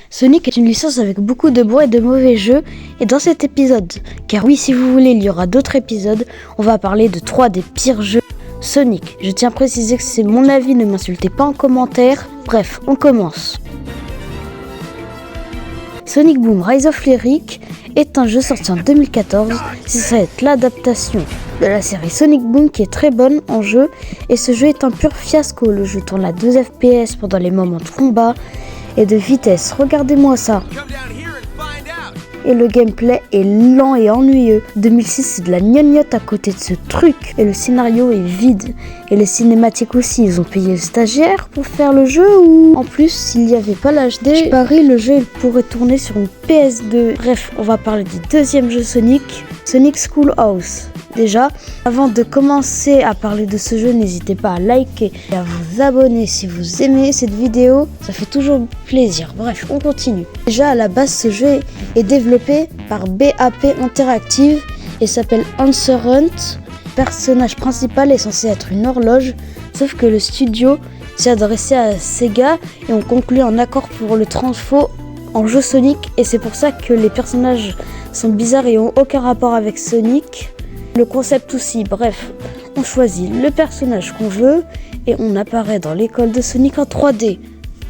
Sonic est une licence avec beaucoup de bons et de mauvais jeux, et dans cet épisode, car oui, si vous voulez, il y aura d'autres épisodes, on va parler de 3 des pires jeux Sonic. Je tiens à préciser que c'est mon avis, ne m'insultez pas en commentaire. Bref, on commence. Sonic Boom Rise of Lyric est un jeu sorti en 2014, c'est censé être l'adaptation de la série Sonic Boom qui est très bonne en jeu, et ce jeu est un pur fiasco. Le jeu tourne à 2 FPS pendant les moments de combat et de vitesse, regardez-moi ça. Et le gameplay est lent et ennuyeux. 2006, c'est de la gnognotte à côté de ce truc. Et le scénario est vide. Et les cinématiques aussi. Ils ont payé le stagiaire pour faire le jeu ou... En plus, s'il n'y avait pas l'HD, je parie le jeu il pourrait tourner sur une PS2. Bref, on va parler du deuxième jeu Sonic, Sonic Schoolhouse. Déjà, avant de commencer à parler de ce jeu, n'hésitez pas à liker et à vous abonner si vous aimez cette vidéo, ça fait toujours plaisir. Bref, on continue. Déjà, à la base, ce jeu est développé par BAP Interactive et s'appelle Answer Hunt. Le personnage principal est censé être une horloge, sauf que le studio s'est adressé à Sega et ont conclu un accord pour le transfo en jeu Sonic, et c'est pour ça que les personnages sont bizarres et ont aucun rapport avec Sonic. Le concept aussi, bref, on choisit le personnage qu'on veut et on apparaît dans l'école de Sonic en 3D.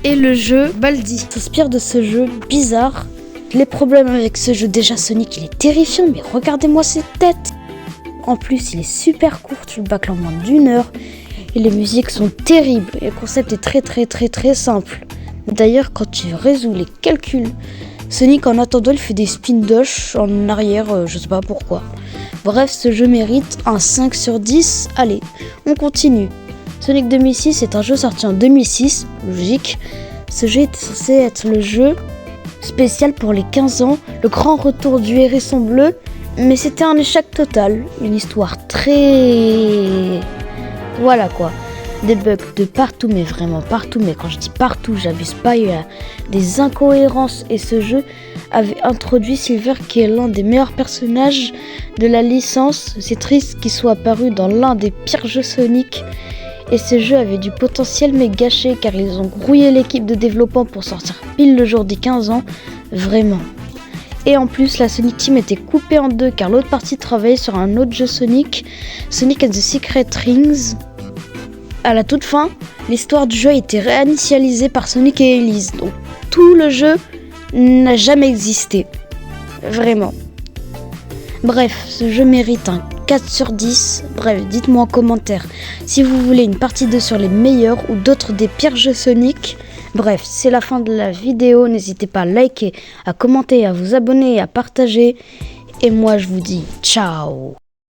Et le jeu Baldi s'inspire de ce jeu bizarre. Les problèmes avec ce jeu, déjà Sonic il est terrifiant, mais regardez-moi ses têtes. En plus il est super court, tu le bâcles en moins d'1 heure et les musiques sont terribles et le concept est très simple. D'ailleurs quand tu résous les calculs, Sonic en attendant il fait des spin dash en arrière, je sais pas pourquoi. Bref, ce jeu mérite un 5 sur 10. Allez, on continue. Sonic 2006 est un jeu sorti en 2006, logique. Ce jeu était censé être le jeu spécial pour les 15 ans, le grand retour du hérisson bleu, mais c'était un échec total. Une histoire très... Voilà quoi. Des bugs de partout, mais vraiment partout, mais quand je dis partout, j'abuse pas, il y a des incohérences et ce jeu avait introduit Silver qui est l'un des meilleurs personnages de la licence. C'est triste qu'il soit apparu dans l'un des pires jeux Sonic et ce jeu avait du potentiel mais gâché car ils ont grouillé l'équipe de développement pour sortir pile le jour des 15 ans, vraiment. Et en plus, la Sonic Team était coupée en deux car l'autre partie travaillait sur un autre jeu Sonic, Sonic and the Secret Rings. À la toute fin, l'histoire du jeu a été réinitialisée par Sonic et Elise, donc tout le jeu n'a jamais existé, vraiment. Bref, ce jeu mérite un 4 sur 10, bref, dites-moi en commentaire si vous voulez une partie 2 sur les meilleurs ou d'autres des pires jeux Sonic. Bref, c'est la fin de la vidéo, n'hésitez pas à liker, à commenter, à vous abonner et à partager, et moi je vous dis ciao.